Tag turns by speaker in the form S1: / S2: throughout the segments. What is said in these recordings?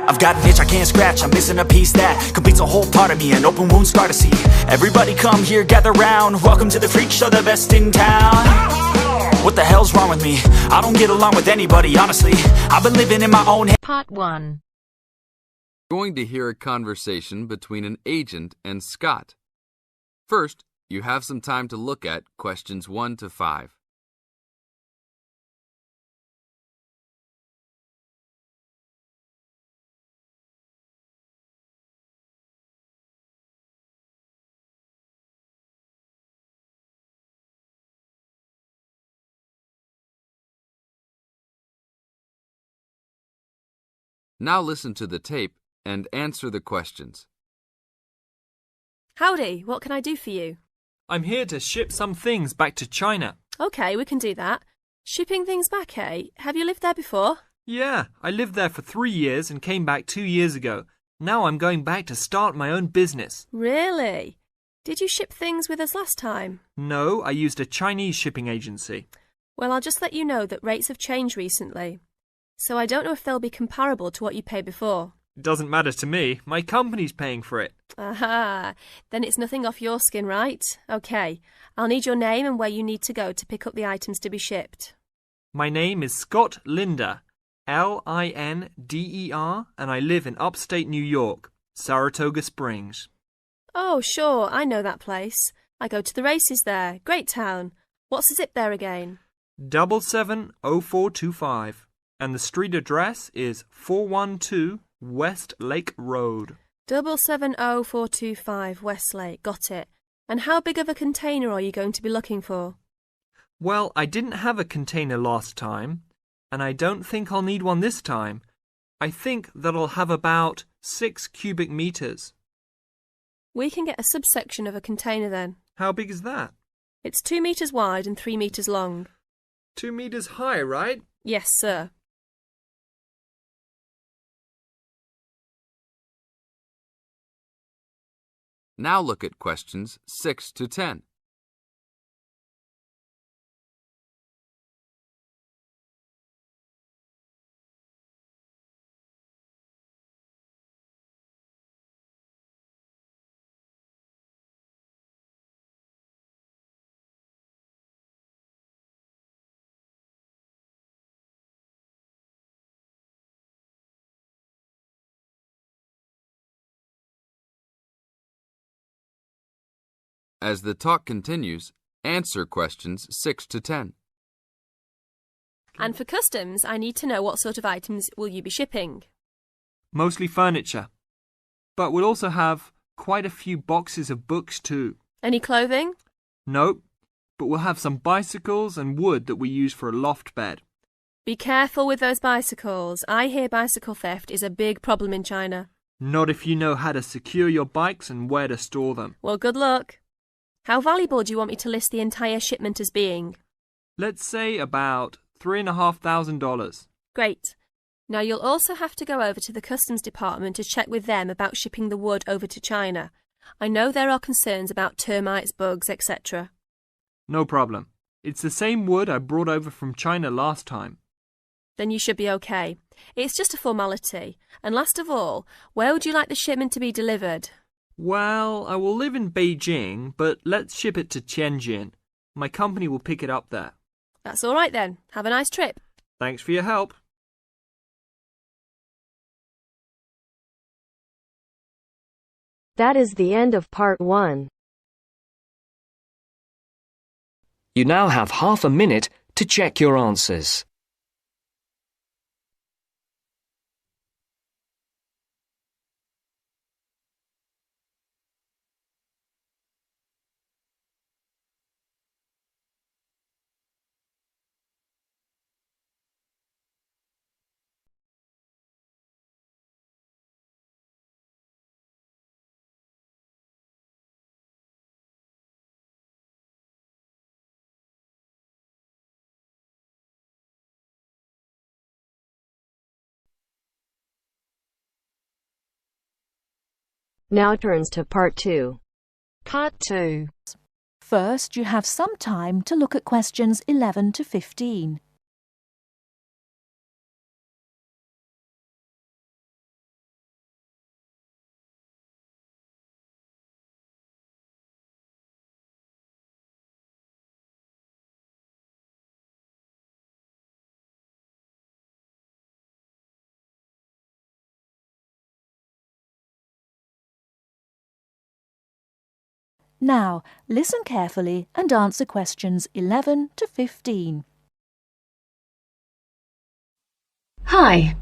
S1: I've got an itch I can't scratch, I'm missing a piece that completes a whole part of me, an open wound scar to see. Everybody come here, gather round, welcome to the freak show, the best in town. What the hell's wrong with me? I don't get along with anybody, honestly. I've been living in my own head.
S2: Part 1.
S3: You're going to hear a conversation between an agent and Scott. First, you have some time to look at questions 1 to 5. Now listen to the tape and answer the questions.
S4: Howdy, what can I do for you?
S5: I'm here to ship some things back to China.
S4: Okay, we can do that. Shipping things back, eh? Have you lived there before?
S5: Yeah, I lived there for 3 years and came back 2 years ago. Now I'm going back to start my own business.
S4: Really? Did you ship things with us last time?
S5: No, I used a Chinese shipping agency.
S4: Well, I'll just let you know that rates have changed recently. So I don't know if they'll be comparable to what you paid before.
S5: It doesn't matter to me. My company's paying for it.
S4: Aha, then it's nothing off your skin, right? Okay, I'll need your name and where you need to go to pick up the items to be shipped.
S5: My name is Scott Linder, Linder, and I live in upstate New York, Saratoga Springs.
S4: Oh, sure, I know that place. I go to the races there. Great town. What's the zip there again?
S5: 770425. And the street address is 412 West Lake Road.
S4: 770425 Westlake, got it. And how big of a container are you going to be looking for?
S5: Well, I didn't have a container last time, and I don't think I'll need one this time. I think that I'll have about 6 cubic meters.
S4: We can get a subsection of a container then.
S5: How big is that?
S4: It's 2 meters wide and 3 meters long.
S5: 2 meters high, right?
S4: Yes, sir.
S3: Now look at questions 6 to 10. As the talk continues, answer questions 6 to 10.
S4: And for customs, I need to know what sort of items will you be shipping?
S5: Mostly furniture. But we'll also have quite a few boxes of books too.
S4: Any clothing?
S5: Nope, but we'll have some bicycles and wood that we use for a loft bed.
S4: Be careful with those bicycles. I hear bicycle theft is a big problem in China.
S5: Not if you know how to secure your bikes and where to store them.
S4: Well, good luck. How valuable do you want me to list the entire shipment as being?
S5: Let's say about $3,500.
S4: Great. Now you'll also have to go over to the customs department to check with them about shipping the wood over to China. I know there are concerns about termites, bugs, etc.
S5: No problem. It's the same wood I brought over from China last time.
S4: Then you should be okay. It's just a formality. And last of all, where would you like the shipment to be delivered?
S5: Well, I will live in Beijing, but let's ship it to Tianjin. My company will pick it up there.
S4: That's all right then. Have a nice trip.
S5: Thanks for your help.
S2: That is the end of part 1.
S6: You now have half a minute to check your answers.
S2: Now turns to part 2.
S7: Part 2. First, you have some time to look at questions 11 to 15. Now, listen carefully and answer questions 11 to 15.
S8: Hi,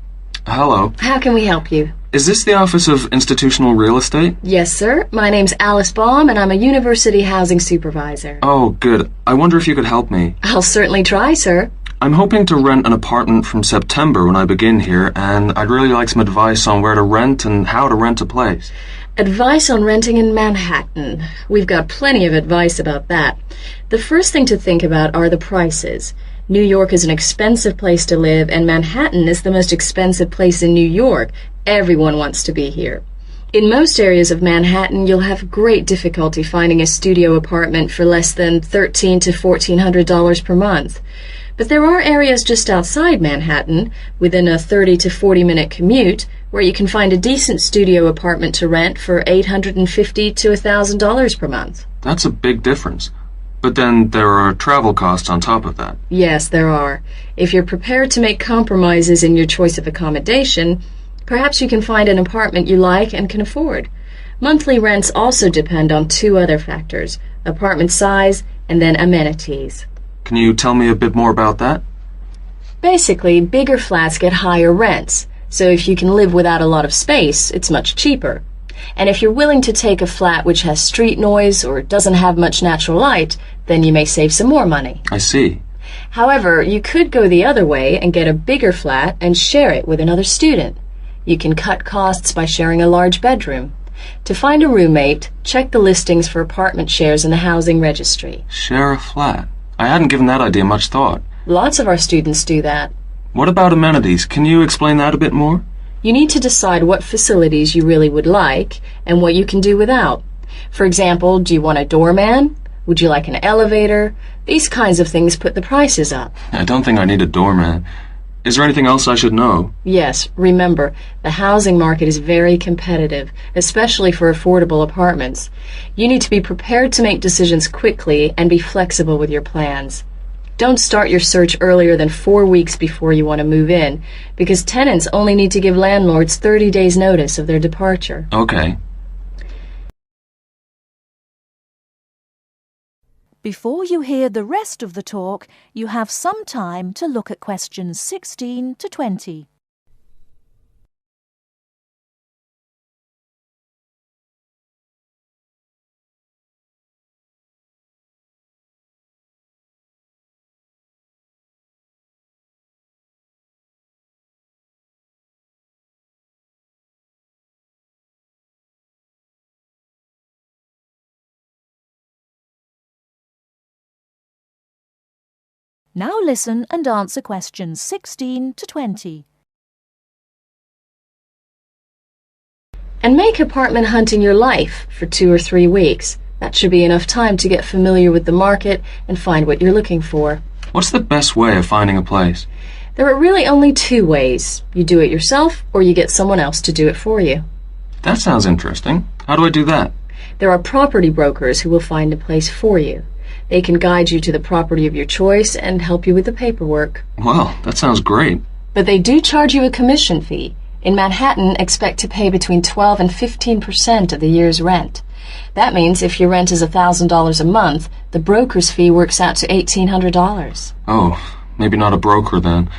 S9: Hello.
S8: how can we help you?
S9: Is this the Office of Institutional Real Estate?
S8: Yes, sir. My name's Alice Baum, and I'm a university housing supervisor.
S9: Oh, good. I wonder if you could help me.
S8: I'll certainly try, sir.
S9: I'm hoping to rent an apartment from September when I begin here, and I'd really like some advice on where to rent and how to rent a place.
S8: Advice on renting in Manhattan. We've got plenty of advice about that. The first thing to think about are the prices. New York is an expensive place to live, and Manhattan is the most expensive place in New York. Everyone wants to be here. In most areas of Manhattan, you'll have great difficulty finding a studio apartment for less than $1,300 to $1,400 per month. But there are areas just outside Manhattan, within a 30 to 40-minute commute, where you can find a decent studio apartment to rent for $850 to $1,000 per month.
S9: That's a big difference. But then there are travel costs on top of that.
S8: Yes, there are. If you're prepared to make compromises in your choice of accommodation, perhaps you can find an apartment you like and can afford. Monthly rents also depend on two other factors: apartment size and then amenities.
S9: Can you tell me a bit more about that?
S8: Basically, bigger flats get higher rents, so if you can live without a lot of space, it's much cheaper. And if you're willing to take a flat which has street noise or doesn't have much natural light, then you may save some more money.
S9: I see.
S8: However, you could go the other way and get a bigger flat and share it with another student. You can cut costs by sharing a large bedroom. To find a roommate, check the listings for apartment shares in the housing registry.
S9: Share a flat. I hadn't given that idea much thought.
S8: Lots of our students do that.
S9: What about amenities? Can you explain that a bit more?
S8: You need to decide what facilities you really would like and what you can do without. For example, do you want a doorman? Would you like an elevator? These kinds of things put the prices up.
S9: I don't think I need a doorman. Is there anything else I should know?
S8: Yes, remember, the housing market is very competitive, especially for affordable apartments. You need to be prepared to make decisions quickly and be flexible with your plans. Don't start your search earlier than 4 weeks before you want to move in, because tenants only need to give landlords 30 days notice of their departure.
S9: Okay.
S7: Before you hear the rest of the talk, you have some time to look at questions 16 to 20. Now listen and answer questions 16 to 20.
S8: And make apartment hunting your life for 2 or 3 weeks. That should be enough time to get familiar with the market and find what you're looking for.
S9: What's the best way of finding a place?
S8: There are really only 2 ways. You do it yourself, or you get someone else to do it for you.
S9: That sounds interesting. How do I do that?
S8: There are property brokers who will find a place for you. They can guide you to the property of your choice and help you with the paperwork.
S9: Well, that sounds great.
S8: But they do charge you a commission fee. In Manhattan, expect to pay between 12 and 15% of the year's rent. That means if your rent is $1,000 a month, the broker's fee works out to $1,800.
S9: Oh, maybe not a broker then.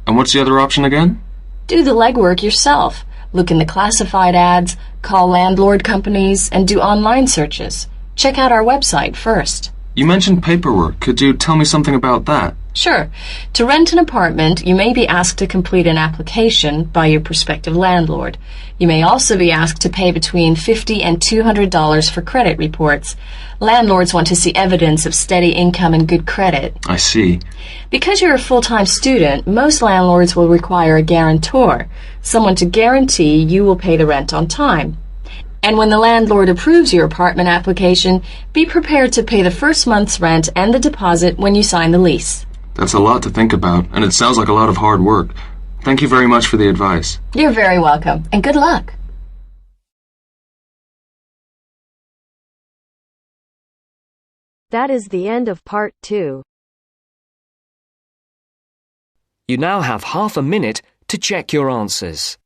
S9: And what's the other option again?
S8: Do the legwork yourself. Look in the classified ads, call landlord companies, and do online searches. Check out our website first.
S9: You mentioned paperwork. Could you tell me something about that?
S8: Sure. To rent an apartment, you may be asked to complete an application by your prospective landlord. You may also be asked to pay between $50 and $200 for credit reports. Landlords want to see evidence of steady income and good credit.
S9: I see.
S8: Because you're a full-time student, most landlords will require a guarantor, someone to guarantee you will pay the rent on time. And when the landlord approves your apartment application, be prepared to pay the first month's rent and the deposit when you sign the lease.
S9: That's a lot to think about, and it sounds like a lot of hard work. Thank you very much for the advice.
S8: You're very welcome, and good luck.
S2: That is the end of part 2.
S6: You now have half a minute to check your answers.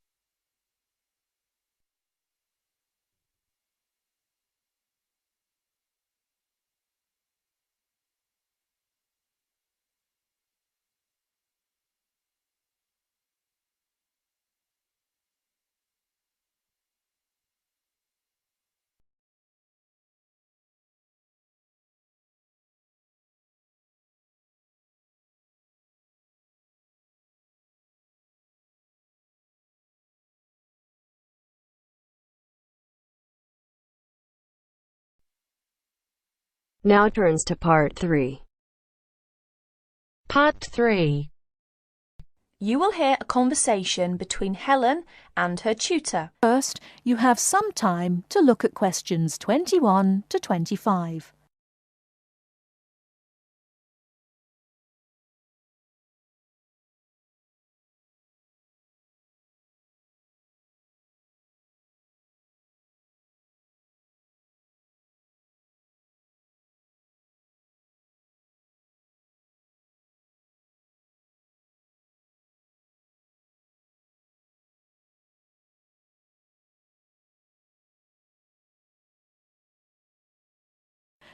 S2: Now turns to part 3.
S7: Part 3.
S10: You will hear a conversation between Helen and her tutor.
S7: First, you have some time to look at questions 21 to 25.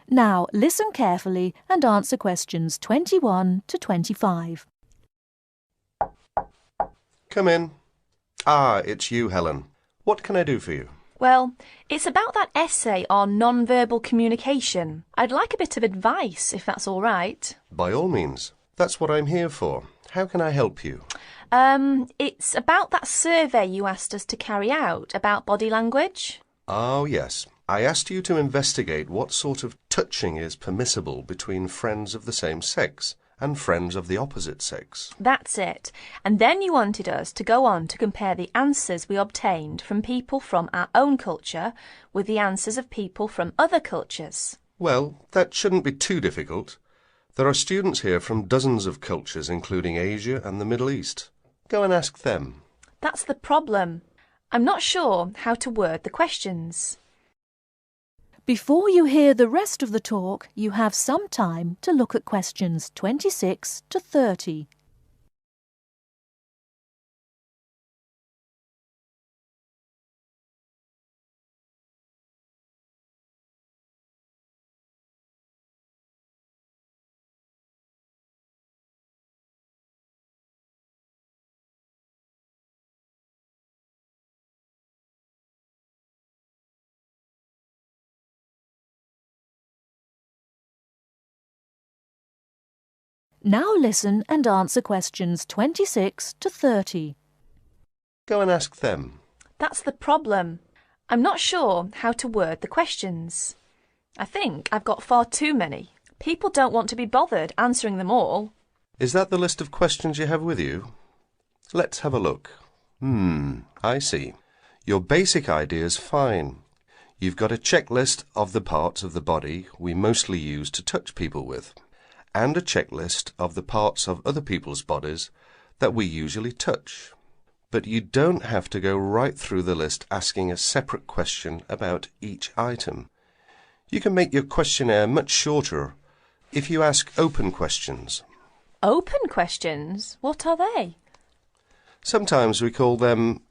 S7: Now, listen carefully and answer questions 21 to 25.
S11: Come in. Ah, it's you, Helen. What can I do for you?
S10: Well, it's about that essay on non-verbal communication. I'd like a bit of advice, if that's all right.
S11: By all means. That's what I'm here for. How can I help you?
S10: It's about that survey you asked us to carry out about body language.
S11: Oh, yes. I asked you to investigate what sort of touching is permissible between friends of the same sex and friends of the opposite sex.
S10: That's it. And then you wanted us to go on to compare the answers we obtained from people from our own culture with the answers of people from other cultures.
S11: Well, that shouldn't be too difficult. There are students here from dozens of cultures, including Asia and the Middle East. Go and ask them.
S10: That's the problem. I'm not sure how to word the questions.
S7: Before you hear the rest of the talk, you have some time to look at questions 26 to 30. Now listen and answer questions 26 to 30.
S11: Go and ask them.
S10: That's the problem. I'm not sure how to word the questions. I think I've got far too many. People don't want to be bothered answering them all.
S11: Is that the list of questions you have with you? Let's have a look. I see. Your basic idea is fine. You've got a checklist of the parts of the body we mostly use to touch people with, and a checklist of the parts of other people's bodies that we usually touch. But you don't have to go right through the list asking a separate question about each item. You can make your questionnaire much shorter if you ask open questions.
S10: Open questions? What are they?
S11: Sometimes we call them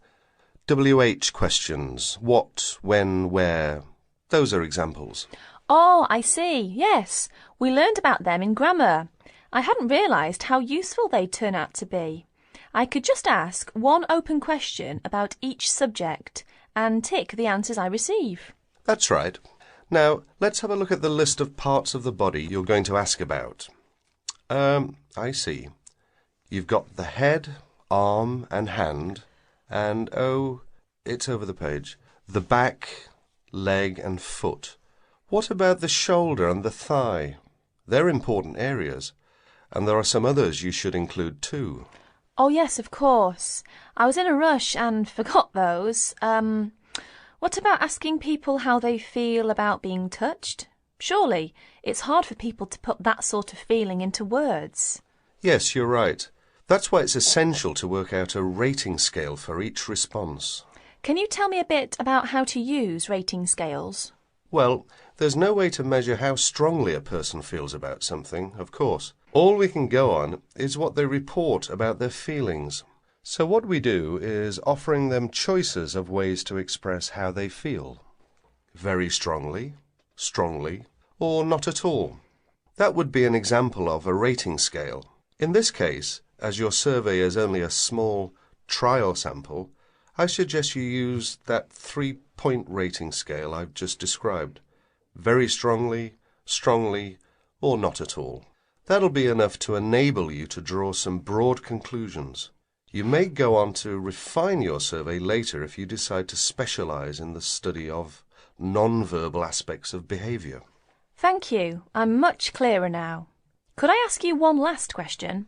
S11: WH questions. What, when, where. Those are examples.
S10: Oh, I see. Yes, we learned about them in grammar. I hadn't realised how useful they'd turn out to be. I could just ask one open question about each subject and tick the answers I receive.
S11: That's right. Now, let's have a look at the list of parts of the body you're going to ask about. I see. You've got the head, arm and hand, and, oh, it's over the page, the back, leg and foot. What about the shoulder and the thigh? They're important areas, and there are some others you should include too.
S10: Oh, yes, of course. I was in a rush and forgot those. What about asking people how they feel about being touched? Surely it's hard for people to put that sort of feeling into words.
S11: Yes, you're right. That's why it's essential to work out a rating scale for each response.
S10: Can you tell me a bit about how to use rating scales?
S11: Well, there's no way to measure how strongly a person feels about something, of course. All we can go on is what they report about their feelings. So what we do is offering them choices of ways to express how they feel. Very strongly, strongly, or not at all. That would be an example of a rating scale. In this case, as your survey is only a small trial sample, I suggest you use that 3-point rating scale I've just described. Very strongly, strongly, or not at all. That'll be enough to enable you to draw some broad conclusions. You may go on to refine your survey later if you decide to specialize in the study of non-verbal aspects of behavior.
S10: Thank you. I'm much clearer now. Could I ask you one last question?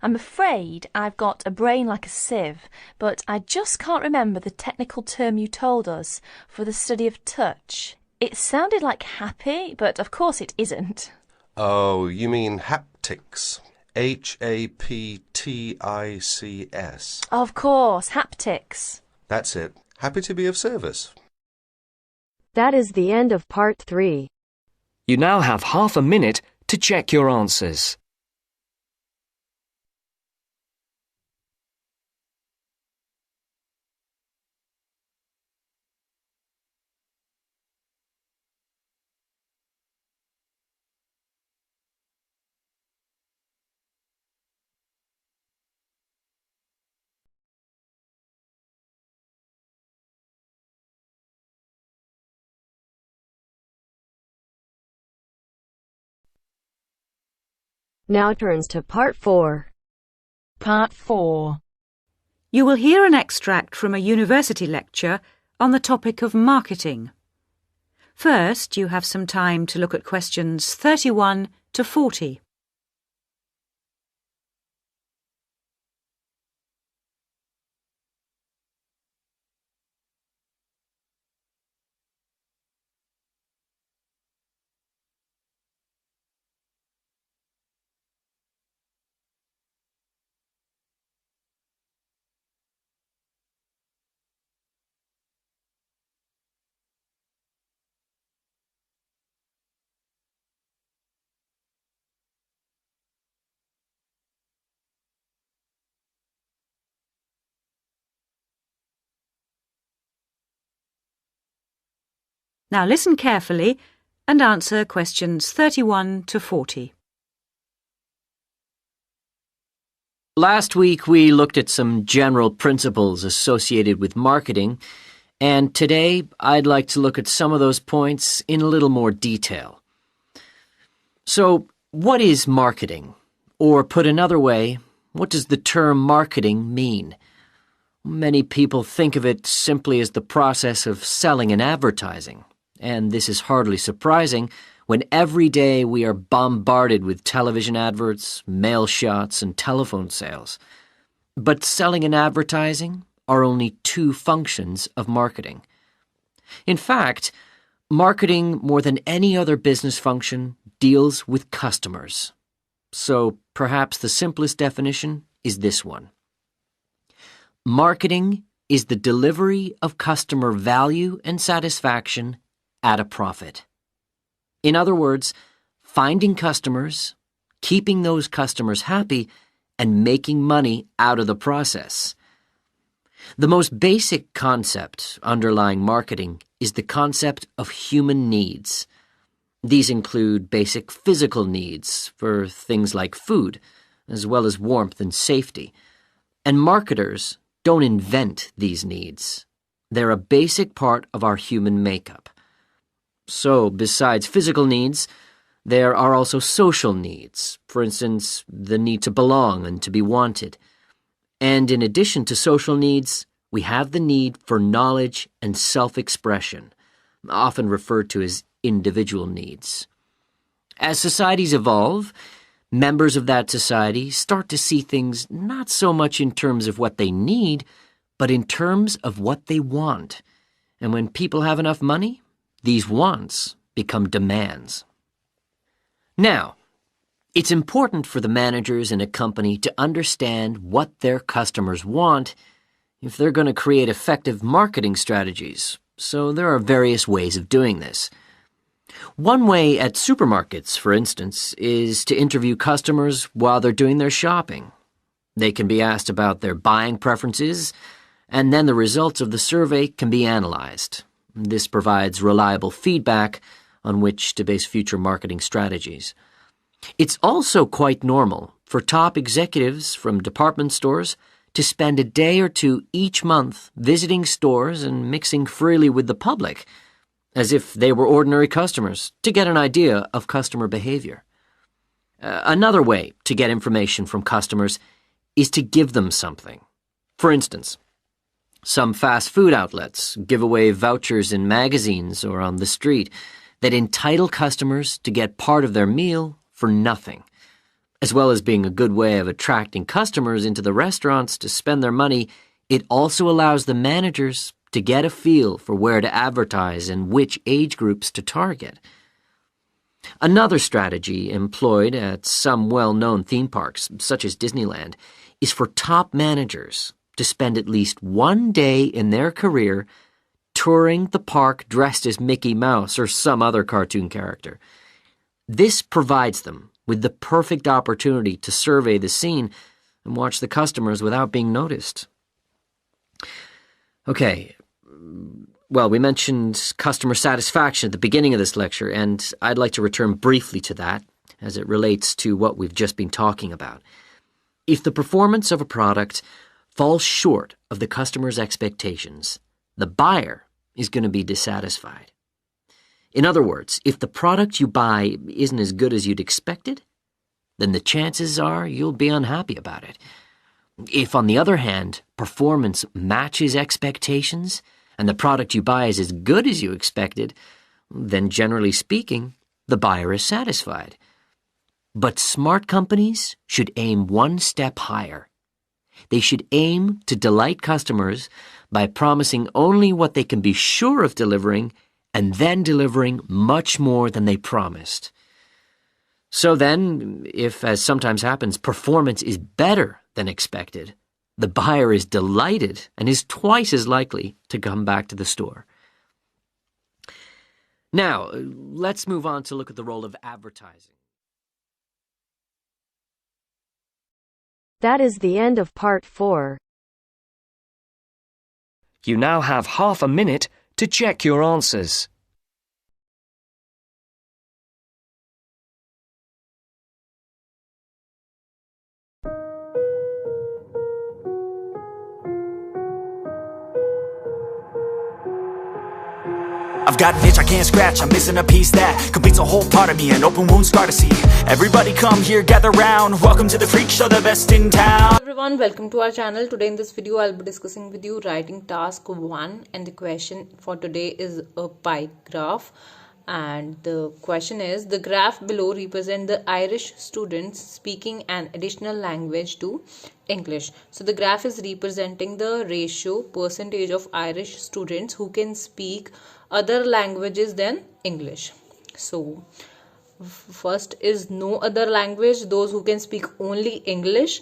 S10: I'm afraid I've got a brain like a sieve, but I just can't remember the technical term you told us for the study of touch. It sounded like happy, but of course it isn't.
S11: Oh, you mean haptics. Haptics.
S10: Of course, haptics.
S11: That's it. Happy to be of service.
S2: That is the end of part 3.
S6: You now have half a minute to check your answers.
S2: Now turns to part 4.
S12: Part 4. You will hear an extract from a university lecture on the topic of marketing. First, you have some time to look at questions 31 to 40. Now listen carefully and answer questions 31 to 40.
S13: Last week we looked at some general principles associated with marketing, and today I'd like to look at some of those points in a little more detail. So, what is marketing? Or put another way, what does the term marketing mean? Many people think of it simply as the process of selling and advertising. And this is hardly surprising when every day we are bombarded with television adverts, mail shots, and telephone sales. But selling and advertising are only two functions of marketing. In fact, marketing, more than any other business function, deals with customers. So perhaps the simplest definition is this one. Marketing is the delivery of customer value and satisfaction at a profit. In other words, finding customers, keeping those customers happy, and making money out of the process. The most basic concept underlying marketing is the concept of human needs. These include basic physical needs for things like food, as well as warmth and safety. And marketers don't invent these needs. They're a basic part of our human makeup. So, besides physical needs, there are also social needs, for instance, the need to belong and to be wanted. And in addition to social needs, we have the need for knowledge and self-expression, often referred to as individual needs. As societies evolve, members of that society start to see things not so much in terms of what they need, but in terms of what they want. And when people have enough money, these wants become demands. Now, it's important for the managers in a company to understand what their customers want if they're going to create effective marketing strategies, so there are various ways of doing this. One way at supermarkets, for instance, is to interview customers while they're doing their shopping. They can be asked about their buying preferences, and then the results of the survey can be analyzed. This provides reliable feedback on which to base future marketing strategies. It's also quite normal for top executives from department stores to spend a day or two each month visiting stores and mixing freely with the public, as if they were ordinary customers, to get an idea of customer behavior. Another way to get information from customers is to give them something. For instance, some fast food outlets give away vouchers in magazines or on the street. that entitle customers to get part of their meal for nothing. As well as being a good way of attracting customers into the restaurants to spend their money, it also allows the managers to get a feel for where to advertise and which age groups to target. Another strategy employed at some well-known theme parks, such as Disneyland, is for top managers to spend at least one day in their career touring the park dressed as Mickey Mouse or some other cartoon character. This provides them with the perfect opportunity to survey the scene and watch the customers without being noticed. Okay, well, we mentioned customer satisfaction at the beginning of this lecture, and I'd like to return briefly to that as it relates to what we've just been talking about. If the performance of a product falls short of the customer's expectations, the buyer is going to be dissatisfied. In other words, if the product you buy isn't as good as you'd expected, then the chances are you'll be unhappy about it. If, on the other hand, performance matches expectations and the product you buy is as good as you expected, then generally speaking, the buyer is satisfied. But smart companies should aim one step higher. They should aim to delight customers by promising only what they can be sure of delivering and then delivering much more than they promised. So then, if, as sometimes happens, performance is better than expected, the buyer is delighted and is twice as likely to come back to the store. Now, let's move on to look at the role of advertising.
S2: That is the end of part 4.
S6: You now have half a minute to check your answers.
S1: I've got an itch I can't scratch, I'm missing a piece that completes a whole part of me, an open wound scar to see. Everybody come here, gather round, welcome to the freak show, the best in town.
S14: Hello everyone, welcome to our channel. Today in this video I'll be discussing with you writing task 1, and the question for today is a pie graph. And the question is, the graph below represents the Irish students speaking an additional language to English. So the graph is representing the ratio percentage of Irish students who can speak other languages than English. So first is no other language, those who can speak only English.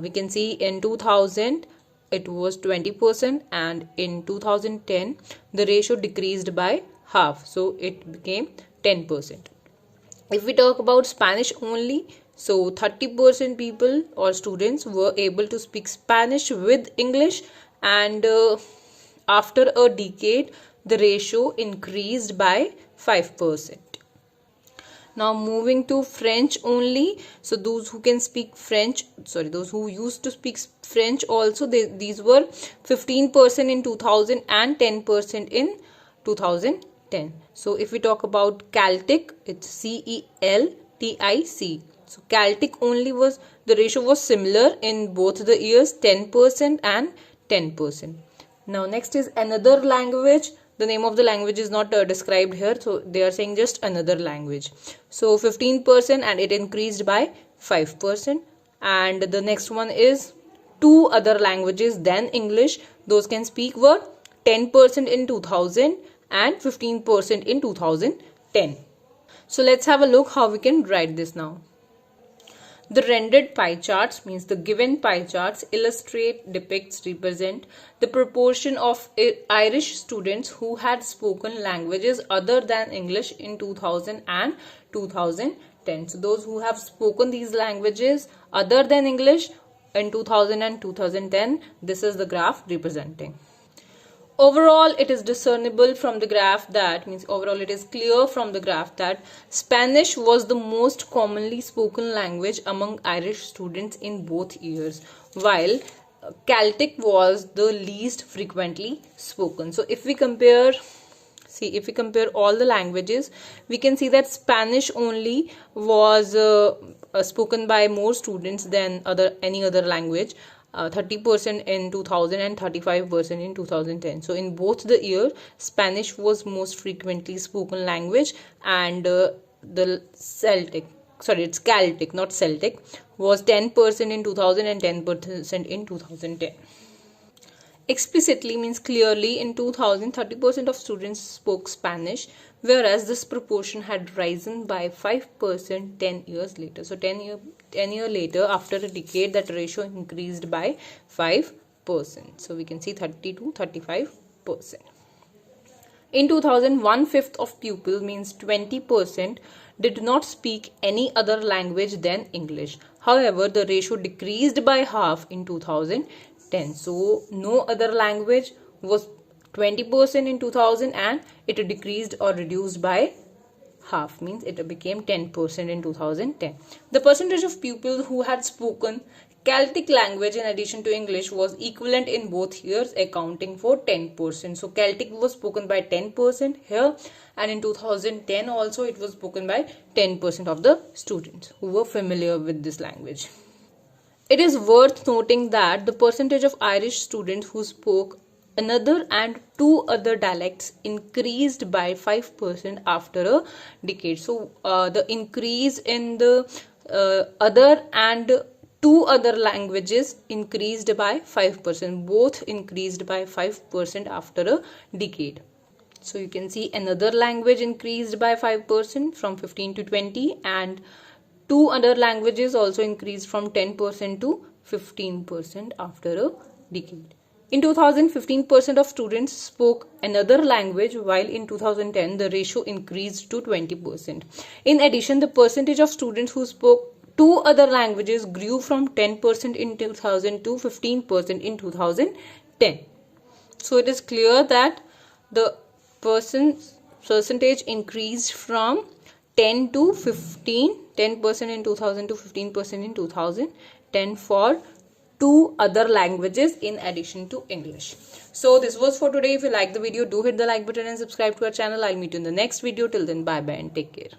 S14: We can see in 2000 it was 20%, and in 2010 the ratio decreased by half, so it became 10%. If we talk about Spanish only, so 30% people or students were able to speak Spanish with English, and after a decade the ratio increased by 5%. Now moving to French only, so those who can speak French, those who used to speak French also, these were 15% in 2000 and 10% in 2010. So if we talk about Celtic, it's CELTIC. So Celtic only was, the ratio was similar in both the years, 10% and 10%. Now next is another language. The name of the language is not described here, so they are saying just another language. So 15%, and it increased by 5%. And the next one is two other languages than English. Those can speak were 10% in 2000 and 15% in 2010. So let's have a look how we can write this now. The rendered pie charts, means the given pie charts, illustrate, depicts, represent the proportion of Irish students who had spoken languages other than English in 2000 and 2010. So those who have spoken these languages other than English in 2000 and 2010, this is the graph representing. Overall, it is discernible from the graph that, means overall it is clear from the graph that Spanish was the most commonly spoken language among Irish students in both years, while Celtic was the least frequently spoken. So if we compare all the languages, we can see that Spanish only was spoken by more students than any other language. 30% in 2000 and 35% in 2010. So in both the year, Spanish was most frequently spoken language, and the Celtic, sorry, it's Celtic, not Celtic, was 10% in 2000 and 10% in 2010. Explicitly means clearly. In 2000, 30% of students spoke Spanish, whereas this proportion had risen by 5% 10 years later. So 10 years later, after a decade, that ratio increased by 5%. So we can see 30 to 35%. In 2000, 1/5 of pupils, means 20%, did not speak any other language than English. However, the ratio decreased by half in 2010. So no other language was 20% in 2000, and it decreased or reduced by half, means it became 10% in 2010. The percentage of pupils who had spoken Celtic language in addition to English was equivalent in both years, accounting for 10%. So Celtic was spoken by 10% here, and in 2010 also it was spoken by 10% of the students who were familiar with this language. It is worth noting that the percentage of Irish students who spoke another and two other dialects increased by 5% after a decade. So the increase in the other and two other languages increased by 5%. Both increased by 5% after a decade. So you can see another language increased by 5% from 15 to 20, and two other languages also increased from 10% to 15% after a decade. In 2000, 15% of students spoke another language, while in 2010 the ratio increased to 20%. In addition, the percentage of students who spoke two other languages grew from 10% in 2000 to 15% in 2010. So it is clear that the percentage increased from 10 to 15, 10% in 2000 to 15% in 2010 for two other languages in addition to English. So this was for today. If you like the video, do hit the like button and subscribe to our channel. I'll meet you in the next video. Till then, bye bye and take care.